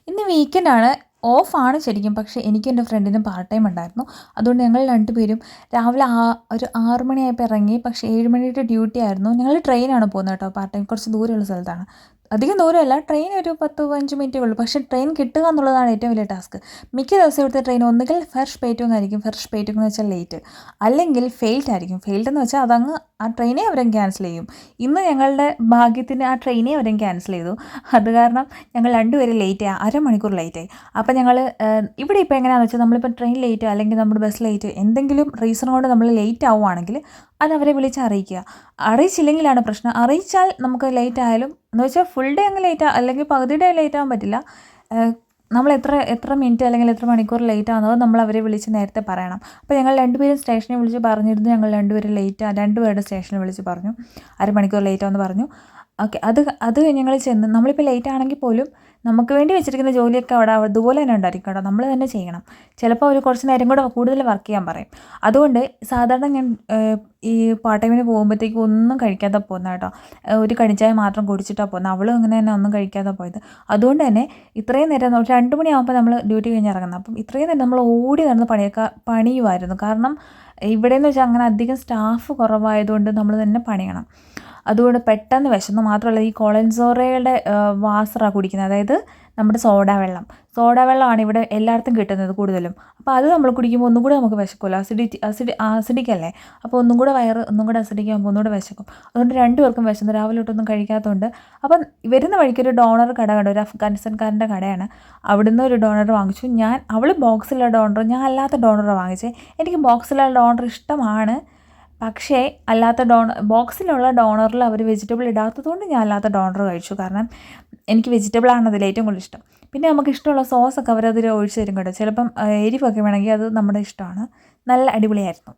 ഇന്ന് വീക്കെൻഡാണ്. ഓഫാണ് ശരിക്കും. പക്ഷേ എനിക്കും എൻ്റെ ഫ്രണ്ടിനും പാർട്ട് ടൈം ഉണ്ടായിരുന്നു. അതുകൊണ്ട് ഞങ്ങൾ രണ്ടുപേരും രാവിലെ ഒരു 6 മണിയായപ്പോൾ ഇറങ്ങി. പക്ഷേ 7 മണിയുടെ ഡ്യൂട്ടി ആയിരുന്നു. ഞങ്ങൾ ട്രെയിനാണ് പോകുന്നത് കേട്ടോ. പാർട്ട് ടൈം കുറച്ച് ദൂരമുള്ള സ്ഥലത്താണ്. അധികം ദൂരമല്ല, ട്രെയിൻ ഒരു 10-15 മിനിറ്റേ ഉള്ളൂ. പക്ഷേ ട്രെയിൻ കിട്ടുക എന്നുള്ളതാണ് ഏറ്റവും വലിയ ടാസ്ക്. മിക്ക ദിവസം ഇവിടുത്തെ ട്രെയിൻ ഒന്നുകിൽ ഫസ്റ്റ് വെയിറ്റിംഗ് ആയിരിക്കും. ഫസ്റ്റ് വെയിറ്റിംഗ് എന്ന് വെച്ചാൽ ലേറ്റ്, അല്ലെങ്കിൽ ഫെയിൽഡ് ആയിരിക്കും. ഫെയിൽഡ് എന്ന് വെച്ചാൽ അതങ്ങ് ആ ട്രെയിനെ അവരും ക്യാൻസൽ ചെയ്യും. ഇന്ന് ഞങ്ങളുടെ ഭാഗ്യത്തിന് ആ ട്രെയിനെ അവരും ക്യാൻസൽ ചെയ്തു. അത് കാരണം ഞങ്ങൾ രണ്ടുപേരും ലേറ്റായി, അരമണിക്കൂർ ലേറ്റായി. അപ്പോൾ ഞങ്ങൾ ഇവിടെ ഇപ്പോൾ എങ്ങനെയാണെന്ന് വെച്ചാൽ നമ്മളിപ്പോൾ ട്രെയിൻ ലേറ്റ് അല്ലെങ്കിൽ നമ്മുടെ ബസ് ലേറ്റ് എന്തെങ്കിലും റീസൺ കൊണ്ട് നമ്മൾ ലേറ്റ് ആവുകയാണെങ്കിൽ അത് അവരെ വിളിച്ച് അറിയിക്കുക. അറിയിച്ചില്ലെങ്കിലാണ് പ്രശ്നം. അറിയിച്ചാൽ നമുക്ക് ലേറ്റ് ആയാലും എന്ന് വെച്ചാൽ ഫുൾ ഡേ അങ്ങ് ലേറ്റ് അല്ലെങ്കിൽ പകുതി ഡേ ലേറ്റ് ആകാൻ പറ്റില്ല. നമ്മൾ എത്ര മിനിറ്റ് അല്ലെങ്കിൽ എത്ര മണിക്കൂർ ലേറ്റ് ആകുന്നത് നമ്മൾ അവരെ വിളിച്ച് നേരത്തെ പറയണം. അപ്പോൾ ഞങ്ങൾ രണ്ടുപേരും സ്റ്റേഷനിൽ വിളിച്ച് പറഞ്ഞിരുന്നു ഞങ്ങൾ രണ്ടുപേരും രണ്ടുപേരുടെ സ്റ്റേഷനിൽ വിളിച്ച് പറഞ്ഞു അരമണിക്കൂർ ലേറ്റ് ആണെന്ന് പറഞ്ഞു. ഓക്കെ, അത് ഞങ്ങൾ ചെന്ന് നമ്മളിപ്പോൾ ലേറ്റ് ആണെങ്കിൽ പോലും നമുക്ക് വേണ്ടി വെച്ചിരിക്കുന്ന ജോലിയൊക്കെ അവിടെ അതുപോലെ തന്നെ ഉണ്ടായിരിക്കും കേട്ടോ. നമ്മൾ തന്നെ ചെയ്യണം. ചിലപ്പോൾ അവർ കുറച്ച് നേരം കൂടെ കൂടുതൽ വർക്ക് ചെയ്യാൻ പറയും. അതുകൊണ്ട് സാധാരണ ഞാൻ ഈ പാർട്ട് ടൈമിന് പോകുമ്പോഴത്തേക്കും ഒന്നും കഴിക്കാതെ പോകുന്നത് കേട്ടോ. ഒരു കടിച്ചായ മാത്രം കുടിച്ചിട്ടാണ് പോകുന്നത്. അവളും അങ്ങനെ തന്നെ ഒന്നും കഴിക്കാതെ പോയത്. അതുകൊണ്ട് തന്നെ ഇത്രയും നേരം 2 മണിയാകുമ്പോൾ നമ്മൾ ഡ്യൂട്ടി കഴിഞ്ഞ് ഇറങ്ങുന്നത്. അപ്പം ഇത്രയും നേരം നമ്മൾ ഓടി നടന്ന് പണിയുമായിരുന്നു. കാരണം ഇവിടെയെന്ന് വെച്ചാൽ അങ്ങനെ അധികം സ്റ്റാഫ് കുറവായതുകൊണ്ട് നമ്മൾ തന്നെ പണിയണം. അതുകൊണ്ട് പെട്ടെന്ന് വിശന്നു. മാത്രമല്ല ഈ കോളൻസോറയുടെ വാസറാണ് കുടിക്കുന്നത്, അതായത് നമ്മുടെ സോഡ വെള്ളമാണ് ഇവിടെ എല്ലായിടത്തും കിട്ടുന്നത് കൂടുതലും. അപ്പോൾ അത് നമ്മൾ കുടിക്കുമ്പോൾ ഒന്നും കൂടെ നമുക്ക് വിശക്കുമല്ലോ. ആസിഡിക്കല്ലേ. അപ്പോൾ ഒന്നും കൂടെ അസിഡിക് ആകുമ്പോൾ ഒന്നുകൂടെ വിശക്കും. അതുകൊണ്ട് രണ്ടുപേർക്കും വിശന്നു. രാവിലെ തൊട്ടൊന്നും കഴിക്കാത്തതുകൊണ്ട്. അപ്പം വരുന്ന വഴിക്ക് ഒരു ഡോണർ കട കണ്ടു. ഒരു അഫ്ഗാനിസ്ഥാൻകാരൻ്റെ കടയാണ്. അവിടുന്ന് ഒരു ഡോണർ വാങ്ങിച്ചു. അവൾ ബോക്സിലുള്ള ഡോണർ, ഞാൻ അല്ലാത്ത ഡോണർ വാങ്ങിച്ചേ. എനിക്ക് ബോക്സിലുള്ള ഡോണർ ഇഷ്ടമാണ്. പക്ഷേ ബോക്സിലുള്ള ഡോണറിൽ അവർ വെജിറ്റബിൾ ഇടാത്തതുകൊണ്ട് ഞാൻ അല്ലാത്ത ഡോണർ കഴിച്ചു. കാരണം എനിക്ക് വെജിറ്റബിളാണ് അതിൽ ഏറ്റവും കൂടുതൽ ഇഷ്ടം. പിന്നെ നമുക്ക് ഇഷ്ടമുള്ള സോസൊക്കെ അവരതിൽ ഒഴിച്ച് തരും കേട്ടോ. ചിലപ്പം എരിവൊക്കെ വേണമെങ്കിൽ അത് നമ്മുടെ ഇഷ്ടമാണ്. നല്ല അടിപൊളിയായിരുന്നു.